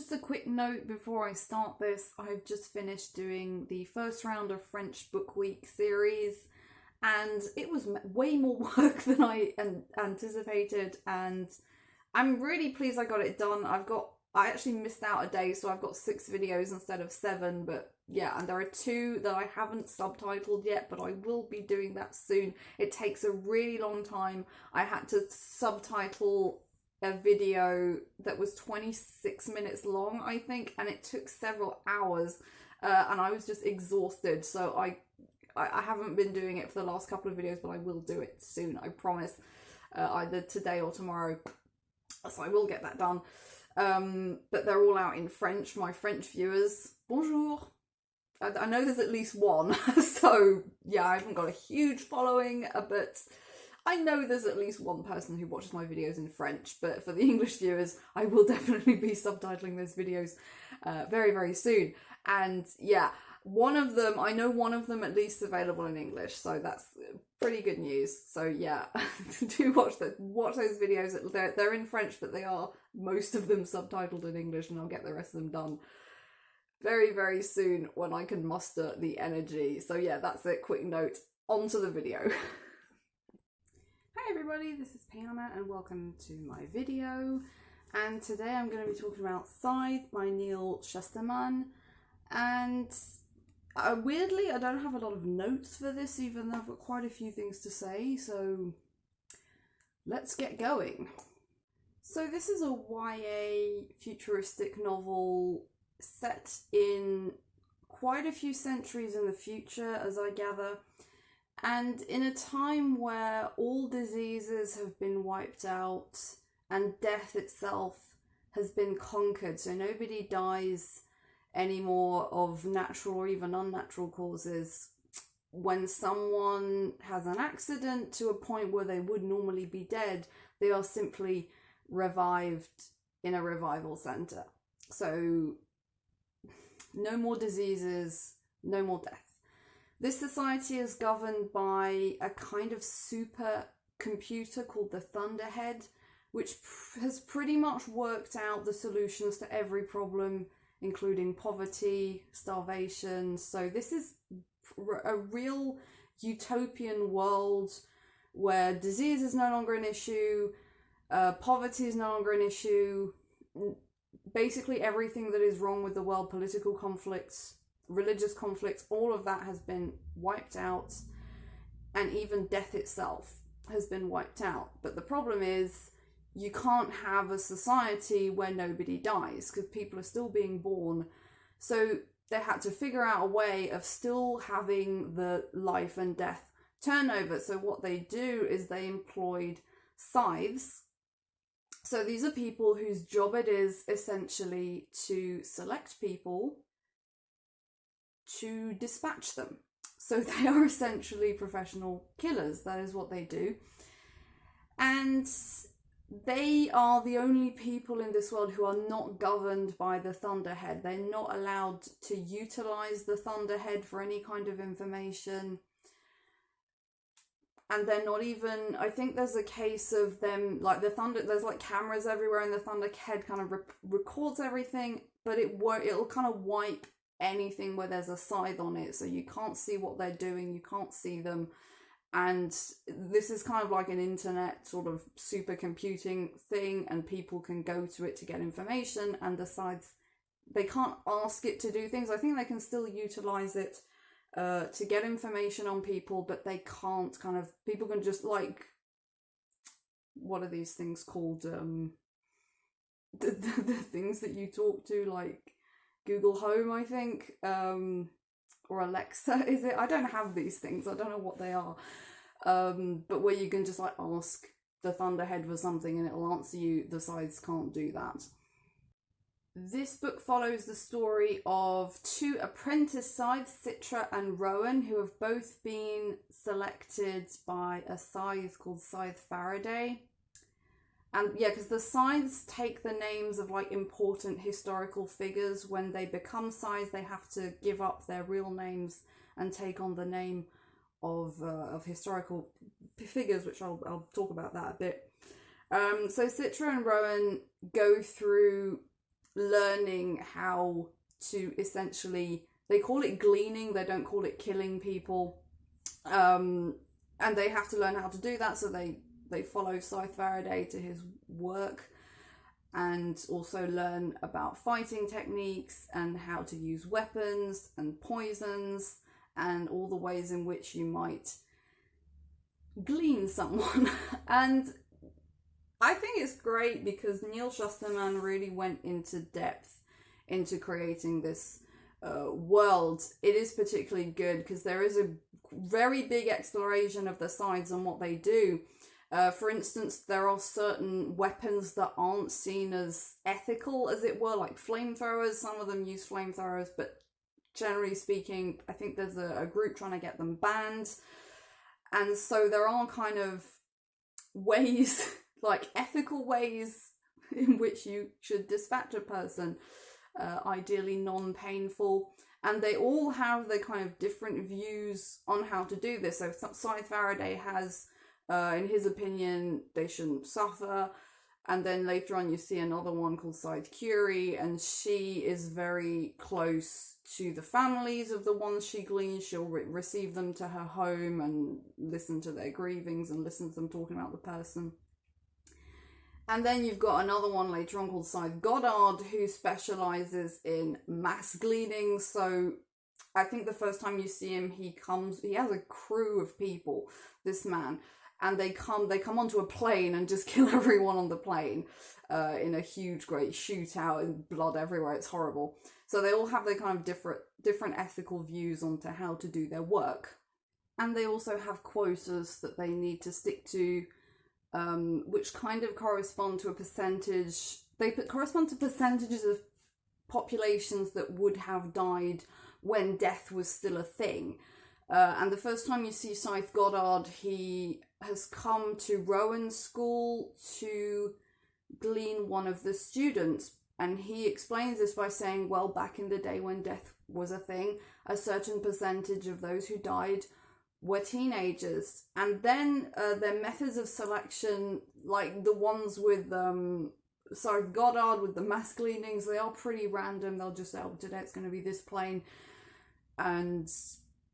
just a quick note before I start this. I've just finished doing the first round of French Book Week series, and it was way more work than I anticipated, and I'm really pleased I got it done. I actually missed out a day, so I've got 6 videos instead of 7, but yeah, and there are 2 that I haven't subtitled yet, but I will be doing that soon. It takes a really long time. I had to subtitle a video that was 26 minutes long, I think, and it took several hours, and I was just exhausted, so I haven't been doing it for the last couple of videos, but I will do it soon, I promise, either today or tomorrow, so I will get that done. But they're all out in French. My French viewers, bonjour. I know there's at least one, so yeah, I haven't got a huge following, but I know there's at least one person who watches my videos in French. But for the English viewers, I will definitely be subtitling those videos very, very soon. And yeah, I know one of them at least available in English, so that's pretty good news. So yeah, do watch those videos. They're in French, but they are, most of them, subtitled in English, and I'll get the rest of them done very, very soon when I can muster the energy. So yeah, that's it. Quick note, onto the video. Hi everybody, this is Payanna and welcome to my video. And today I'm going to be talking about Scythe by Neal Shusterman. And weirdly, I don't have a lot of notes for this, even though I've got quite a few things to say, so let's get going. So this is a YA futuristic novel set in quite a few centuries in the future, as I gather, and in a time where all diseases have been wiped out and death itself has been conquered, so nobody dies anymore of natural or even unnatural causes. When someone has an accident to a point where they would normally be dead, they are simply revived in a revival centre. So no more diseases, no more death. This society is governed by a kind of super computer called the Thunderhead, which has pretty much worked out the solutions to every problem, including poverty, starvation. So this is a real utopian world where disease is no longer an issue, poverty is no longer an issue. Basically everything that is wrong with the world, political conflicts, religious conflicts, all of that has been wiped out, and even death itself has been wiped out. But the problem is, you can't have a society where nobody dies, because people are still being born. So they had to figure out a way of still having the life and death turnover. So what they do is they employed scythes. So these are people whose job it is essentially to select people to dispatch them. So they are essentially professional killers. That is what they do. And they are the only people in this world who are not governed by the Thunderhead. They're not allowed to utilize the Thunderhead for any kind of information. And they're not even, I think there's a case of them, like there's like cameras everywhere, and the Thunderhead kind of records everything, but it'll kind of wipe anything where there's a scythe on it, so you can't see what they're doing, you can't see them. And this is kind of like an internet sort of supercomputing thing, and people can go to it to get information, and the scythes, they can't ask it to do things. I think they can still utilize it to get information on people, but they can't people can just, like, what are these things called? The things that you talk to, like Google Home, I think, or Alexa, is it? I don't have these things, I don't know what they are. But where you can just like ask the Thunderhead for something and it'll answer you, the scythes can't do that. This book follows the story of 2 apprentice scythes, Scythe and Rowan, who have both been selected by a scythe called Scythe Faraday. And yeah, because the scythes take the names of like important historical figures. When they become scythes, they have to give up their real names and take on the name of historical figures, which I'll talk about that a bit. So Scythe and Rowan go through learning how to essentially, they call it gleaning, they don't call it killing people. And they have to learn how to do that, so they follow Scythe Faraday to his work, and also learn about fighting techniques and how to use weapons and poisons and all the ways in which you might glean someone. And I think it's great because Neal Shusterman really went into depth into creating this world. It is particularly good because there is a very big exploration of the Scythes and what they do. For instance, there are certain weapons that aren't seen as ethical, as it were, like flamethrowers. Some of them use flamethrowers, but generally speaking, I think there's a group trying to get them banned. And so there are kind of ways, like ethical ways, in which you should dispatch a person, ideally non-painful. And they all have their kind of different views on how to do this. So Scythe Faraday has, in his opinion, they shouldn't suffer. And then later on you see another one called Scythe Curie, and she is very close to the families of the ones she gleans. She'll receive them to her home and listen to their grievings and listen to them talking about the person. And then you've got another one later on called Scythe Goddard, who specializes in mass gleaning. So I think the first time you see him, he has a crew of people, this man, and they come onto a plane and just kill everyone on the plane in a huge, great shootout and blood everywhere. It's horrible. So they all have their kind of different ethical views onto how to do their work. And they also have quotas that they need to stick to, which kind of correspond to a percentage. They correspond to percentages of populations that would have died when death was still a thing. And the first time you see Scythe Goddard, he has come to Rowan School to glean one of the students. And he explains this by saying, well, back in the day when death was a thing, a certain percentage of those who died were teenagers. And then their methods of selection, like the ones with Scythe Goddard, with the mass gleanings, they are pretty random. They'll just say, oh, today it's going to be this plane. And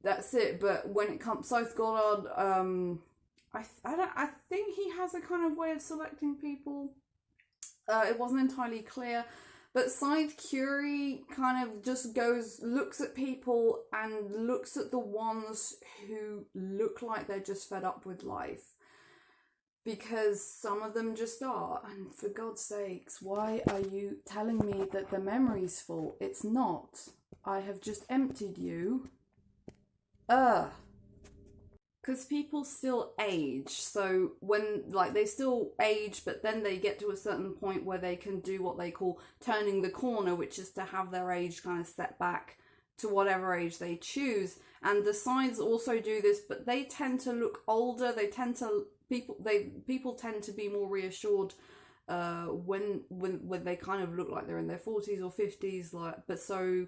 that's it. But when it comes Scythe Goddard, I think he has a kind of way of selecting people. It wasn't entirely clear, but Scythe Curie kind of just looks at people and looks at the ones who look like they're just fed up with life, because some of them just are. And for God's sakes, why are you telling me that the memory's full? It's not. I have just emptied you. Because people still age, so when, like, they still age, but then they get to a certain point where they can do what they call turning the corner, which is to have their age kind of set back to whatever age they choose. And the Scythes also do this, but they tend to look older. People tend to be more reassured when they kind of look like they're in their 40s or 50s, but so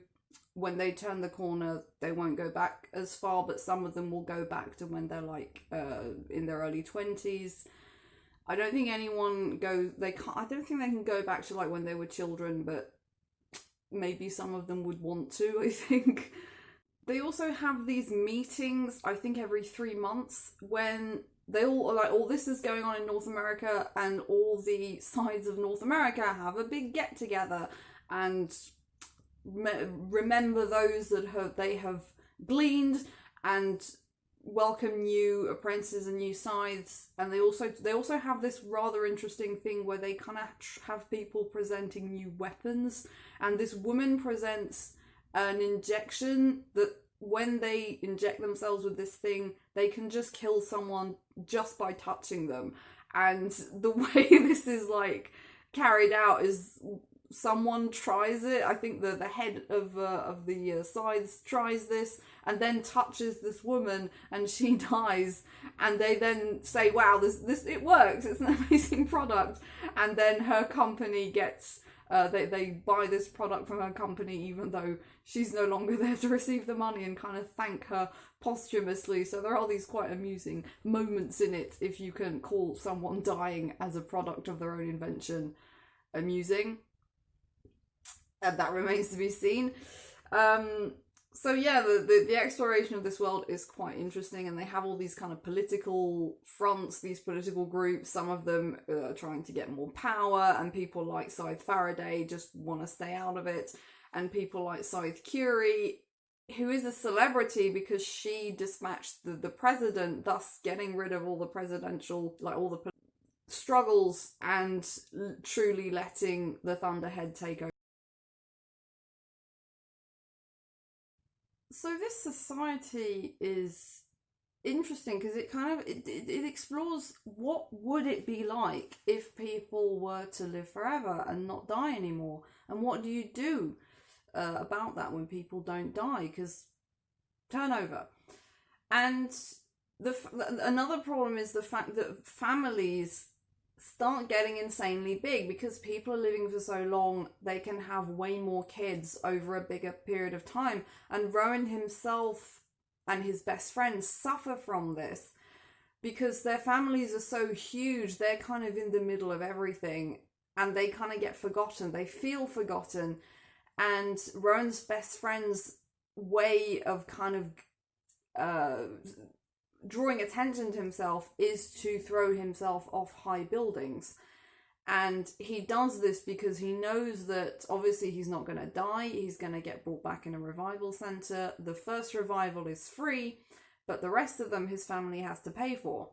when they turn the corner, they won't go back as far, but some of them will go back to when they're like in their early 20s. I don't think anyone I don't think they can go back to like when they were children, but maybe some of them would want to, I think. They also have these meetings, I think every 3 months, when they all are like, all this is going on in North America, and all the sides of North America have a big get together and remember those that they have gleaned and welcome new apprentices and new Scythes. And they also have this rather interesting thing where they kind of have people presenting new weapons, and this woman presents an injection that when they inject themselves with this thing, they can just kill someone just by touching them. And the way this is like carried out is someone tries it. I think the head of the Scythes tries this and then touches this woman and she dies, and they then say, wow, this it works, it's an amazing product. And then her company gets they buy this product from her company even though she's no longer there to receive the money, and kind of thank her posthumously. So there are these quite amusing moments in it, if you can call someone dying as a product of their own invention amusing. and that remains to be seen. So yeah, the exploration of this world is quite interesting, and they have all these kind of political fronts, these political groups. Some of them are trying to get more power, and people like Scythe Faraday just want to stay out of it, and people like Scythe Curie, who is a celebrity because she dispatched the president, thus getting rid of all the presidential, like all the struggles, and truly letting the Thunderhead take over. So this society is interesting because it kind of it explores what would it be like if people were to live forever and not die anymore, and what do you do about that when people don't die, because turnover. And another problem is the fact that families start getting insanely big because people are living for so long. They can have way more kids over a bigger period of time, and Rowan himself and his best friends suffer from this because their families are so huge. They're kind of in the middle of everything, and they kind of get forgotten. They feel forgotten, and Rowan's best friend's way of kind of drawing attention to himself is to throw himself off high buildings. And he does this because he knows that obviously he's not going to die. He's going to get brought back in a revival center. The first revival is free, but the rest of them his family has to pay for.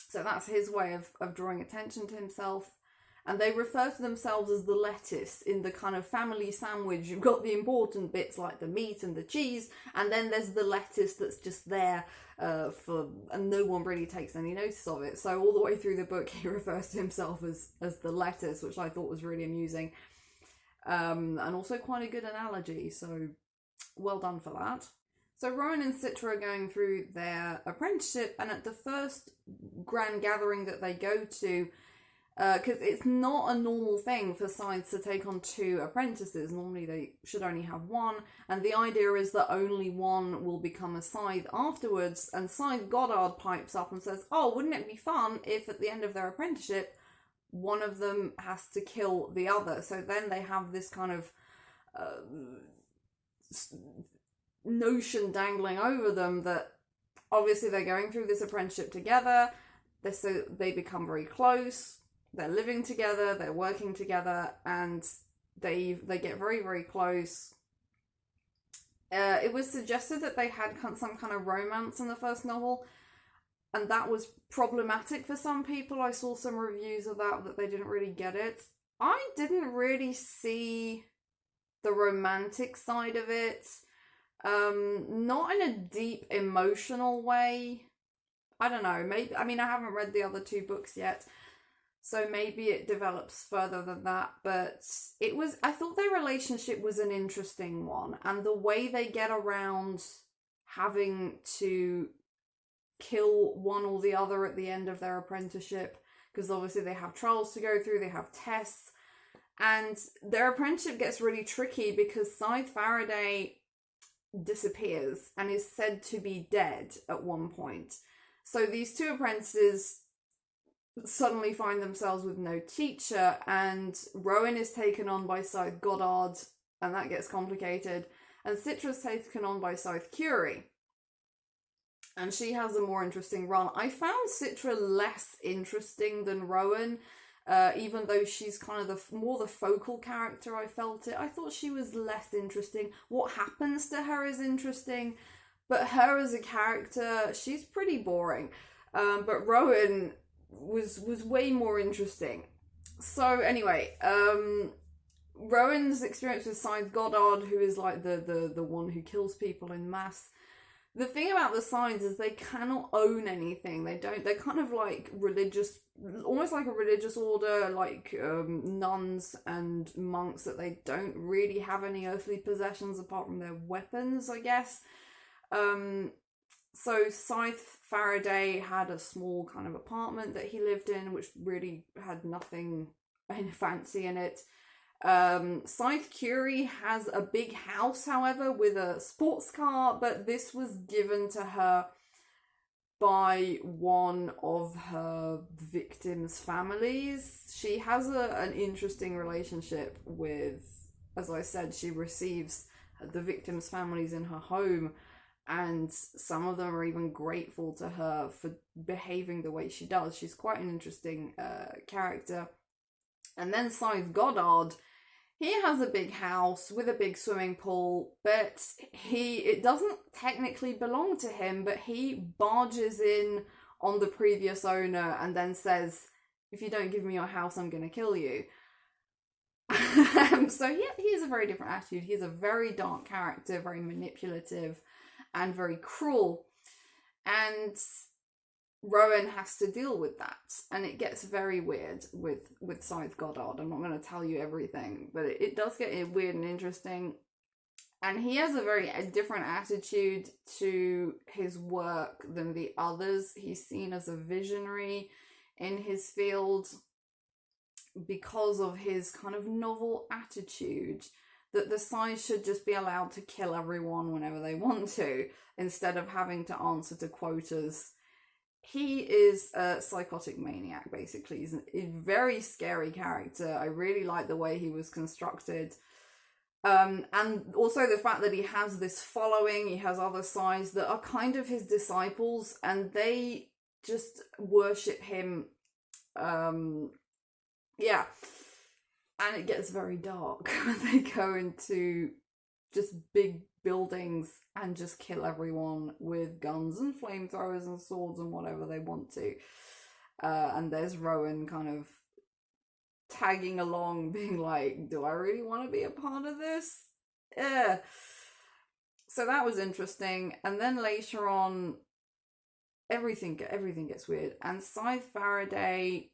So that's his way of drawing attention to himself. And they refer to themselves as the lettuce. In the kind of family sandwich, you've got the important bits like the meat and the cheese, and then there's the lettuce that's just there and no one really takes any notice of it. So all the way through the book, he refers to himself as the lettuce, which I thought was really amusing, and also quite a good analogy. So well done for that. So Rowan and Citra are going through their apprenticeship, and at the first grand gathering that they go to, because it's not a normal thing for Scythe to take on 2 apprentices. Normally they should only have 1, and the idea is that only one will become a Scythe afterwards. And Scythe Goddard pipes up and says, oh, wouldn't it be fun if at the end of their apprenticeship one of them has to kill the other? So then they have this kind of notion dangling over them that obviously they're going through this apprenticeship together. So they become very close. They're living together, they're working together, and they get very, very close. It was suggested that they had some kind of romance in the first novel, and that was problematic for some people. I saw some reviews of that they didn't really get it. I didn't really see the romantic side of it. Not in a deep emotional way. I don't know, maybe, I mean, I haven't read the other 2 books yet, so maybe it develops further than that, but I thought their relationship was an interesting one, and the way they get around having to kill one or the other at the end of their apprenticeship, because obviously they have trials to go through, they have tests, and their apprenticeship gets really tricky because Scythe Faraday disappears and is said to be dead at one point. So these 2 apprentices suddenly find themselves with no teacher, and Rowan is taken on by Scythe Goddard, and that gets complicated, and Citra's taken on by Scythe Curie, and she has a more interesting run. I found Citra less interesting than Rowan, even though she's kind of more the focal character. I thought she was less interesting. What happens to her is interesting, but her as a character, she's pretty boring. But Rowan was way more interesting. So anyway, Rowan's experience with Scythe Goddard, who is like the one who kills people in mass. The thing about the Scythes is they cannot own anything. They're kind of like religious, almost like a religious order, like nuns and monks, that they don't really have any earthly possessions apart from their weapons, I guess. So Scythe Faraday had a small kind of apartment that he lived in, which really had nothing fancy in it. Scythe Curie has a big house, however, with a sports car, but this was given to her by one of her victims' families. She has an interesting relationship with as I said, she receives the victims' families in her home, and some of them are even grateful to her for behaving the way she does. She's quite an interesting character. And then Scythe Goddard, he has a big house with a big swimming pool, but it doesn't technically belong to him, but he barges in on the previous owner and then says, if you don't give me your house, I'm going to kill you. So he has a very different attitude. He's a very dark character, very manipulative and very cruel. And Rowan has to deal with that, and it gets very weird with Scythe Goddard. I'm not going to tell you everything, but it does get weird and interesting. And he has a different attitude to his work than the others. He's seen as a visionary in his field because of his kind of novel attitude that the Scythe should just be allowed to kill everyone whenever they want to, instead of having to answer to quotas. He is a psychotic maniac, basically. He's a very scary character. I really like the way he was constructed. And also the fact that he has this following, he has other Scythes that are kind of his disciples, and they just worship him. Yeah. And it gets very dark when they go into just big buildings and just kill everyone with guns and flamethrowers and swords and whatever they want to. And there's Rowan kind of tagging along, being like, do I really want to be a part of this? Yeah. So that was interesting. And then later on, everything gets weird. And Scythe Faraday,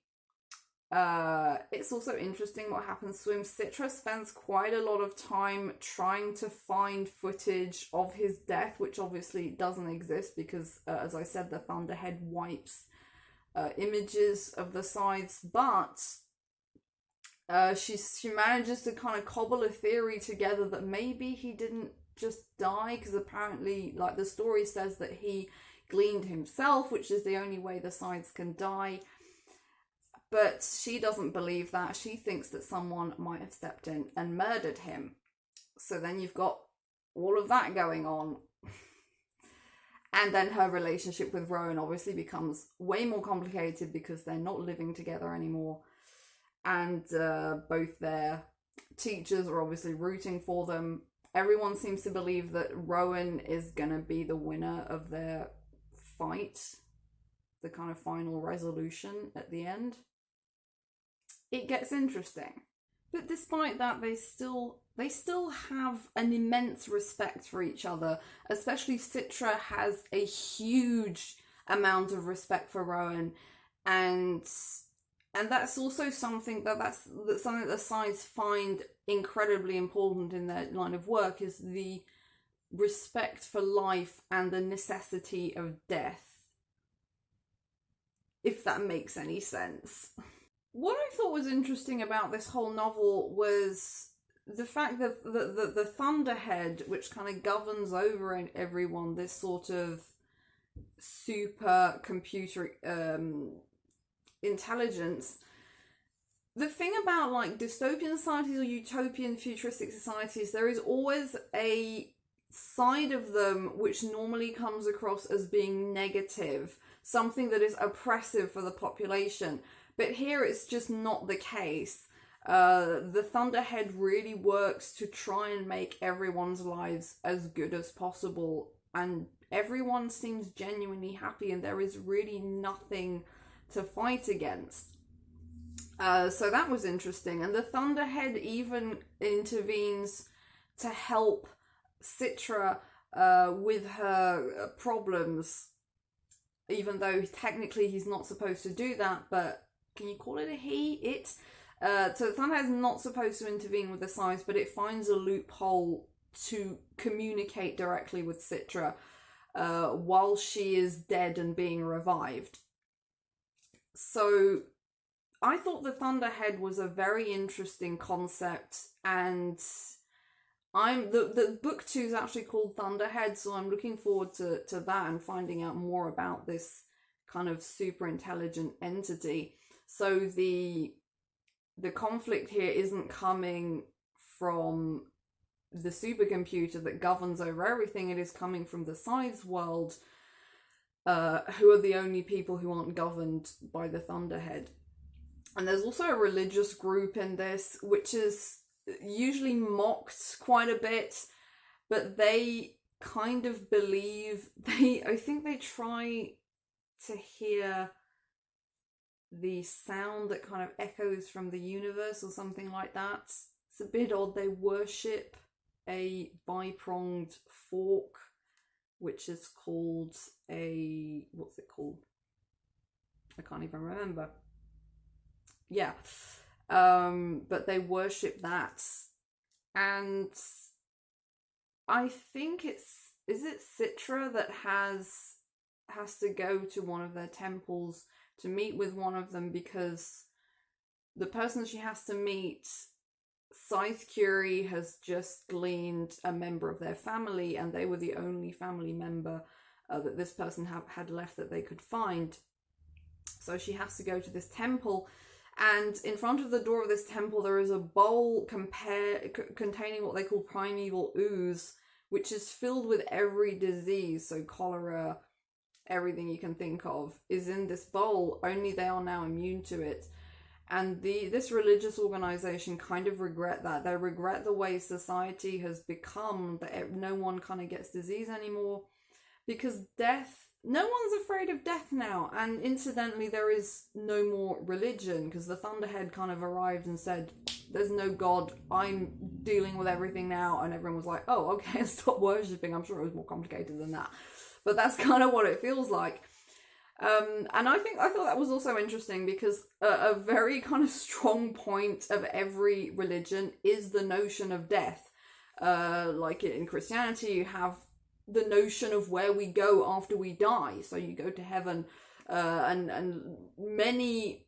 it's also interesting what happens to him. Citra spends quite a lot of time trying to find footage of his death, which obviously doesn't exist because, as I said, the Thunderhead wipes images of the Scythes, but she manages to kind of cobble a theory together that maybe he didn't just die, because apparently, like, the story says that he gleaned himself, which is the only way the Scythes can die. But she doesn't believe that. She thinks that someone might have stepped in and murdered him. So then you've got all of that going on. And then her relationship with Rowan obviously becomes way more complicated because they're not living together anymore. And both their teachers are obviously rooting for them. Everyone seems to believe that Rowan is going to be the winner of their fight. The kind of final resolution at the end. It gets interesting. But despite that, they still have an immense respect for each other. Especially Citra has a huge amount of respect for Rowan, and that's also something that's something that the Scythes find incredibly important in their line of work, is the respect for life and the necessity of death. If that makes any sense. What I thought was interesting about this whole novel was the fact that the Thunderhead, which kind of governs over everyone, this sort of super computer intelligence. The thing about like dystopian societies or utopian futuristic societies, there is always a side of them which normally comes across as being negative, something that is oppressive for the population. But here it's just not the case. The Thunderhead really works to try and make everyone's lives as good as possible, and everyone seems genuinely happy, and there is really nothing to fight against. So that was interesting. And the Thunderhead even intervenes to help Citra with her problems, even though technically he's not supposed to do that, but can you call it a he? It? So the Thunderhead is not supposed to intervene with the Scythes, but it finds a loophole to communicate directly with Citra while she is dead and being revived. So I thought the Thunderhead was a very interesting concept, and the book 2 is actually called Thunderhead, so I'm looking forward to that and finding out more about this kind of super intelligent entity. So the conflict here isn't coming from the supercomputer that governs over everything. It is coming from the Scythe's world, who are the only people who aren't governed by the Thunderhead. And there's also a religious group in this, which is usually mocked quite a bit, but they kind of believe, I think they try to hear the sound that kind of echoes from the universe or something like that. It's a bit odd. They worship a bi-pronged fork, which is called what's it called? I can't even remember. Yeah. But they worship that. And I think is it Citra that has to go to one of their temples to meet with one of them, because the person she has to meet, Scythe Curie, has just gleaned a member of their family, and they were the only family member that this person had left that they could find. So she has to go to this temple, and in front of the door of this temple there is a bowl containing what they call primeval ooze, which is filled with every disease. So cholera, everything you can think of is in this bowl, only they are now immune to it. And this religious organization kind of regret that. They regret the way society has become, that no one kind of gets disease anymore, because no one's afraid of death now. And incidentally, there is no more religion, because the Thunderhead kind of arrived and said, there's no God, I'm dealing with everything now. And everyone was like, oh, okay, stop worshipping. I'm sure it was more complicated than that. But that's kind of what it feels like. And I thought that was also interesting, because a very kind of strong point of every religion is the notion of death. Like in Christianity, you have the notion of where we go after we die. So you go to heaven, and many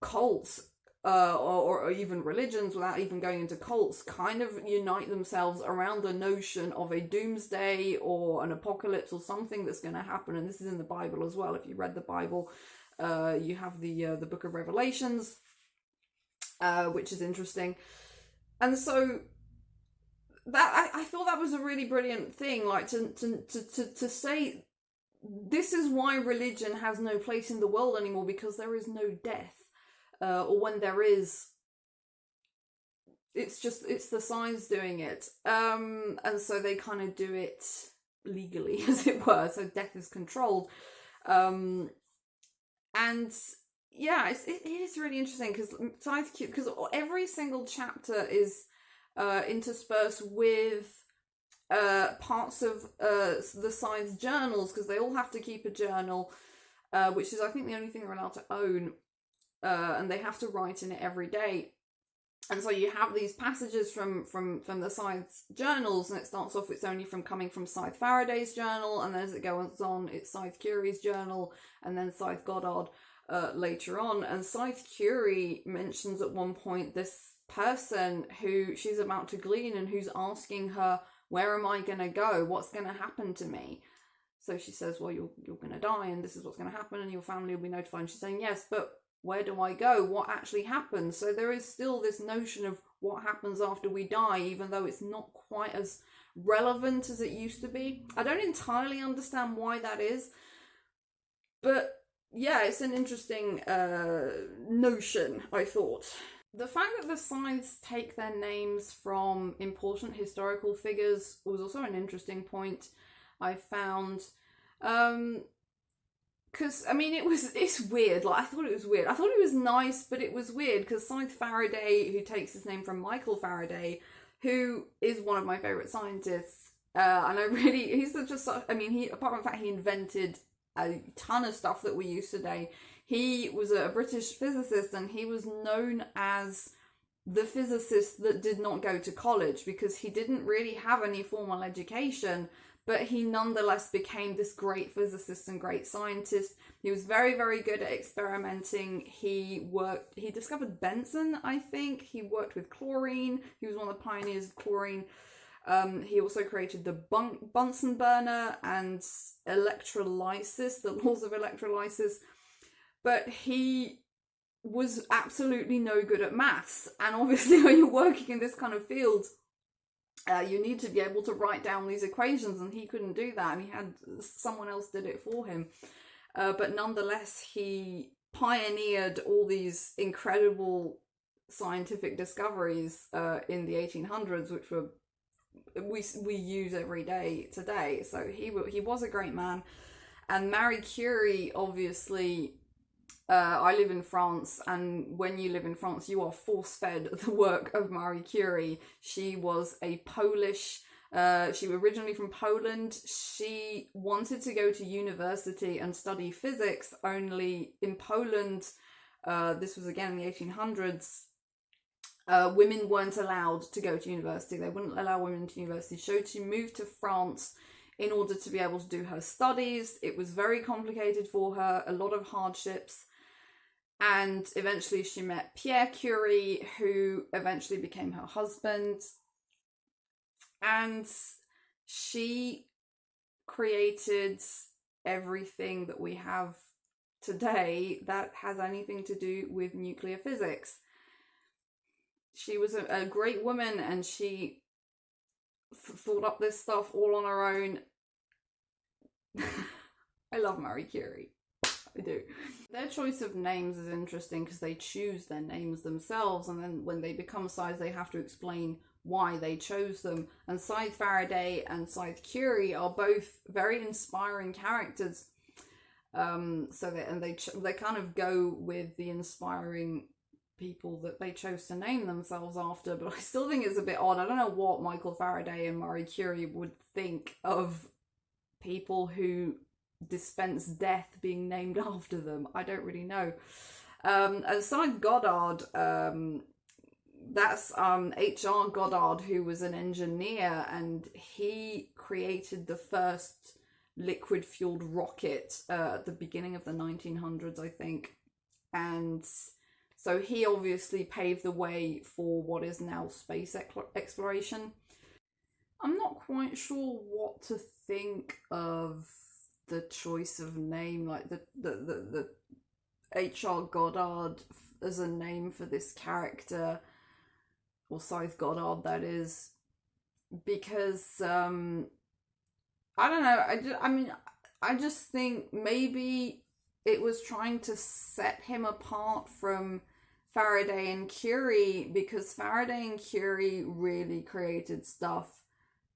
cults, or even religions, without even going into cults, kind of unite themselves around the notion of a doomsday or an apocalypse or something that's going to happen. And this is in the Bible as well. If you read the Bible, you have the book of Revelations, which is interesting. And so that I thought that was a really brilliant thing, like to say this is why religion has no place in the world anymore, because there is no death. Or when there is, it's the signs doing it. And so they kind of do it legally, as it were. So death is controlled. And yeah, it is really interesting, because every single chapter is interspersed with parts of the Scythe's journals, because they all have to keep a journal, which is, I think, the only thing they're allowed to own. And they have to write in it every day. And so you have these passages from the Scythe's journals, and it starts off, it's only coming from Scythe Faraday's journal, and then as it goes on, it's Scythe Curie's journal, and then Scythe Goddard later on. And Scythe Curie mentions at one point this person who she's about to glean, and who's asking her, where am I going to go? What's going to happen to me? So she says, well, you're going to die, and this is what's going to happen, and your family will be notified. And she's saying, yes, but where do I go? What actually happens? So there is still this notion of what happens after we die, even though it's not quite as relevant as it used to be. I don't entirely understand why that is, but yeah, it's an interesting notion, I thought. The fact that the Scythes take their names from important historical figures was also an interesting point I found. Because, I mean, it's weird. Like, I thought it was weird. I thought it was nice, but it was weird, because Scythe Faraday, who takes his name from Michael Faraday, who is one of my favourite scientists, and he's just, I mean, apart from the fact he invented a ton of stuff that we use today, he was a British physicist, and he was known as the physicist that did not go to college, because he didn't really have any formal education, but he nonetheless became this great physicist and great scientist. He was very, very good at experimenting. He discovered Benson, I think. He worked with chlorine. He was one of the pioneers of chlorine. He also created the Bunsen burner and electrolysis, the laws of electrolysis. But he was absolutely no good at maths. And obviously, when you're working in this kind of field, you need to be able to write down these equations, and he couldn't do that, and he had someone else did it for him. But nonetheless, he pioneered all these incredible scientific discoveries in the 1800s, which we use every day today. So he was a great man. And Marie Curie, obviously, I live in France, and when you live in France, you are force-fed the work of Marie Curie. She was a Polish, she was originally from Poland. She wanted to go to university and study physics, only in Poland, this was again in the 1800s, women weren't allowed to go to university. They wouldn't allow women to university. So she moved to France in order to be able to do her studies. It was very complicated for her, a lot of hardships. And eventually she met Pierre Curie, who eventually became her husband. And she created everything that we have today that has anything to do with nuclear physics. She was a great woman, and she thought up this stuff all on her own. I love Marie Curie. I do. Their choice of names is interesting because they choose their names themselves, and then when they become Scythe, they have to explain why they chose them. And Scythe Faraday and Scythe Curie are both very inspiring characters. They kind of go with the inspiring people that they chose to name themselves after, but I still think it's a bit odd. I don't know what Michael Faraday and Marie Curie would think of people who dispense death being named after them. I don't really know. Aside Goddard, that's H.R. Goddard, who was an engineer, and he created the first liquid fueled rocket at the beginning of the 1900s, I think. And so he obviously paved the way for what is now space exploration. I'm not quite sure what to think of the choice of name, like the H.R. Goddard as a name for this character, or Scythe Goddard, that is, because I don't know. I just think maybe it was trying to set him apart from Faraday and Curie, because Faraday and Curie really created stuff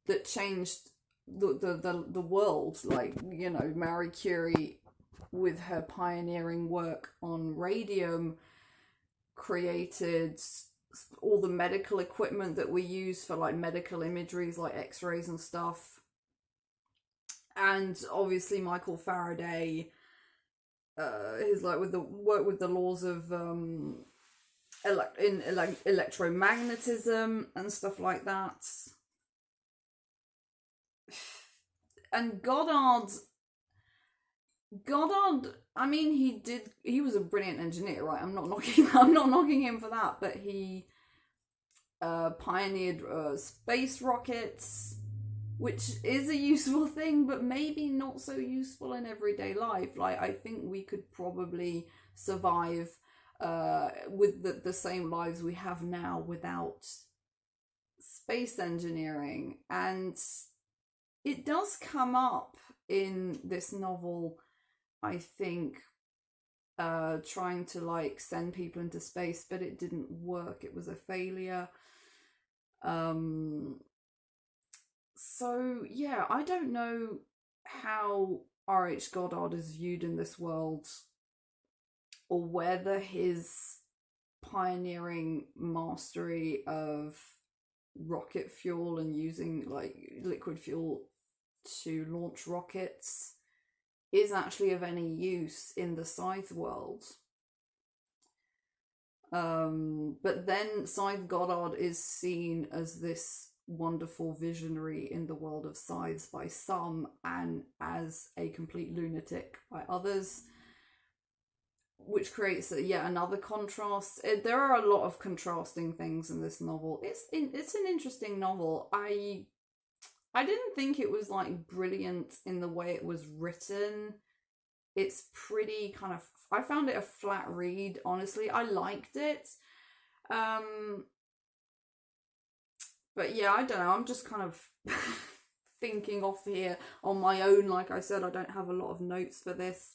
that changed the world. Like, you know, Marie Curie, with her pioneering work on radium, created all the medical equipment that we use for like medical imageries, like x-rays and stuff. And obviously Michael Faraday is like with the work with the laws of electromagnetism and stuff like that. And Goddard, I mean, he was a brilliant engineer, right? I'm not knocking him for that, but he pioneered space rockets, which is a useful thing, but maybe not so useful in everyday life. Like, I think we could probably survive with the same lives we have now without space engineering. And it does come up in this novel, I think, trying to like send people into space, but it didn't work. It was a failure. So yeah, I don't know how R.H. Goddard is viewed in this world, or whether his pioneering mastery of rocket fuel and using like liquid fuel to launch rockets is actually of any use in the Scythe world. But then Scythe Goddard is seen as this wonderful visionary in the world of scythes by some, and as a complete lunatic by others, which creates yet another contrast. There are a lot of contrasting things in this novel. It's an interesting novel. I didn't think it was like brilliant in the way it was written. It's pretty kind of, I found it a flat read, honestly. I liked it. But yeah, I don't know, I'm just kind of thinking off here on my own. Like I said, I don't have a lot of notes for this.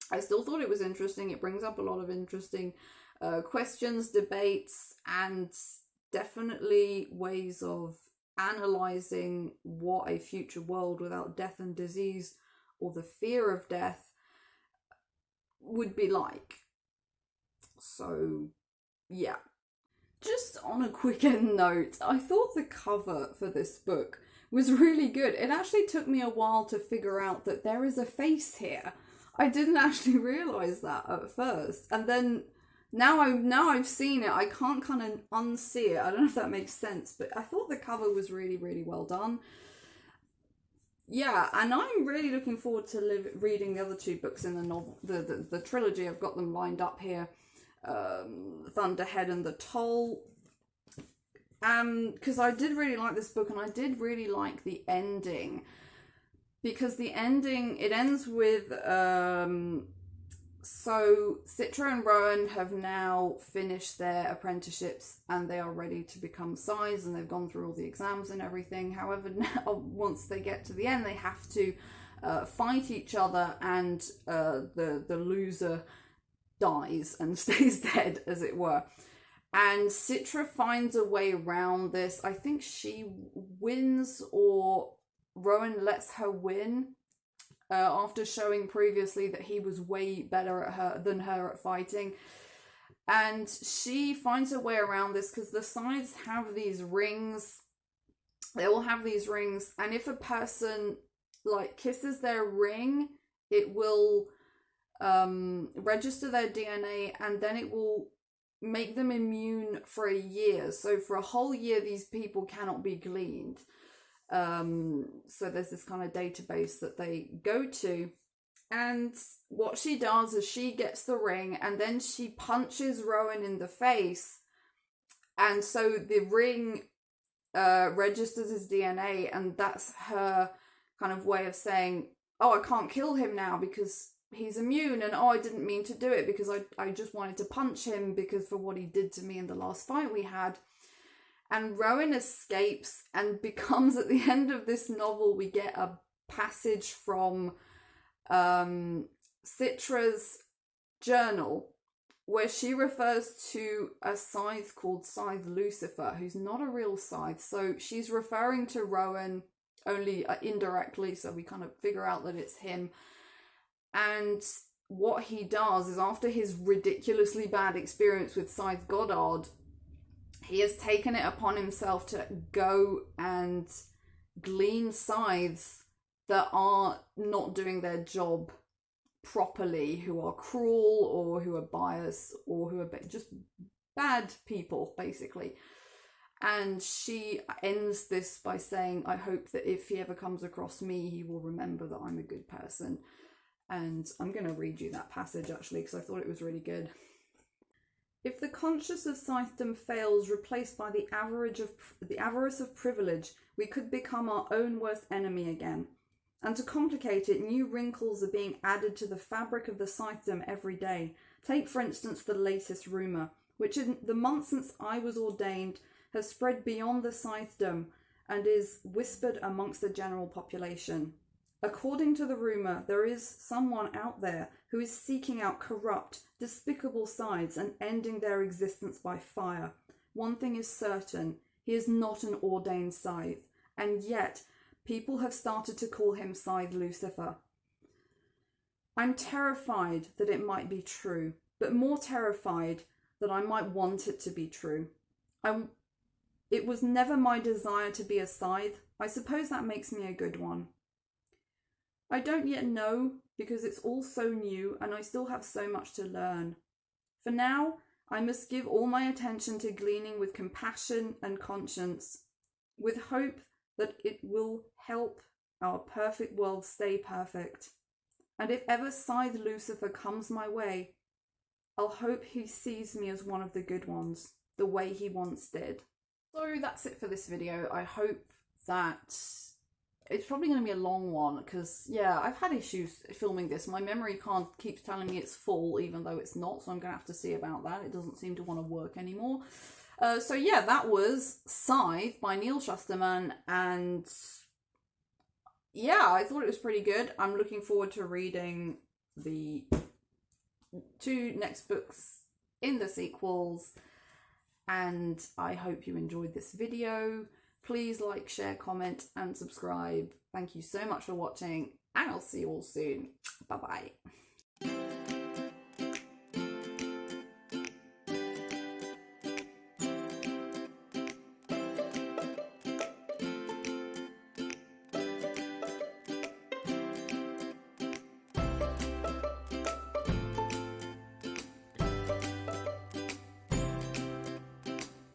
I still thought it was interesting. It brings up a lot of interesting questions, debates, and definitely ways of analysing what a future world without death and disease, or the fear of death, would be like. So, yeah. Just on a quick end note, I thought the cover for this book was really good. It actually took me a while to figure out that there is a face here. I didn't actually realise that at first. And then now I've seen it, I can't kind of unsee it. I don't know if that makes sense, but I thought the cover was really, really well done. Yeah, and I'm really looking forward to reading the other two books in the novel, the trilogy. I've got them lined up here. Thunderhead and the Toll, because I did really like this book, and I did really like the ending, because the ending, it ends with so Citra and Rowan have now finished their apprenticeships and they are ready to become Scythes, and they've gone through all the exams and everything. However, now once they get to the end, they have to fight each other, and the loser dies and stays dead, as it were. And Citra finds a way around this. I think she wins, or Rowan lets her win, after showing previously that he was way better than her at fighting. And she finds a way around this because the Scythes have these rings. They all have these rings, and if a person like kisses their ring, it will register their DNA, and then it will make them immune for a year. So for a whole year, these people cannot be gleaned. So there's this kind of database that they go to, and what she does is she gets the ring, and then she punches Rowan in the face, and so the ring registers his DNA, and that's her kind of way of saying, oh, I can't kill him now because he's immune, and oh, I didn't mean to do it because I just wanted to punch him because for what he did to me in the last fight we had. And Rowan escapes and becomes, at the end of this novel, we get a passage from Citra's journal where she refers to a Scythe called Scythe Lucifer, who's not a real Scythe. So she's referring to Rowan only indirectly, so we kind of figure out that it's him. And what he does is, after his ridiculously bad experience with Scythe Goddard, he has taken it upon himself to go and glean Scythes that are not doing their job properly, who are cruel or who are biased or who are just bad people, basically. And she ends this by saying, I hope that if he ever comes across me, he will remember that I'm a good person. And I'm going to read you that passage, actually, because I thought it was really good. If the conscience of Scythedom fails, replaced by the avarice of privilege, we could become our own worst enemy again. And to complicate it, new wrinkles are being added to the fabric of the Scythedom every day. Take, for instance, the latest rumour, which in the months since I was ordained has spread beyond the Scythedom and is whispered amongst the general population. According to the rumour, there is someone out there who is seeking out corrupt, despicable Scythes and ending their existence by fire. One thing is certain, he is not an ordained Scythe, and yet people have started to call him Scythe Lucifer. I'm terrified that it might be true, but more terrified that I might want it to be true. It was never my desire to be a Scythe. I suppose that makes me a good one. I don't yet know, because it's all so new and I still have so much to learn. For now, I must give all my attention to gleaning with compassion and conscience, with hope that it will help our perfect world stay perfect. And if ever Scythe Lucifer comes my way, I'll hope he sees me as one of the good ones, the way he once did. So that's it for this video. I hope that it's probably going to be a long one because, yeah, I've had issues filming this. My memory card keeps telling me it's full even though it's not, so I'm going to have to see about that. It doesn't seem to want to work anymore. So yeah, that was Scythe by Neal Shusterman, and yeah, I thought it was pretty good. I'm looking forward to reading the 2 next books in the sequels, and I hope you enjoyed this video. Please like, share, comment, and subscribe. Thank you so much for watching, and I'll see you all soon. Bye bye.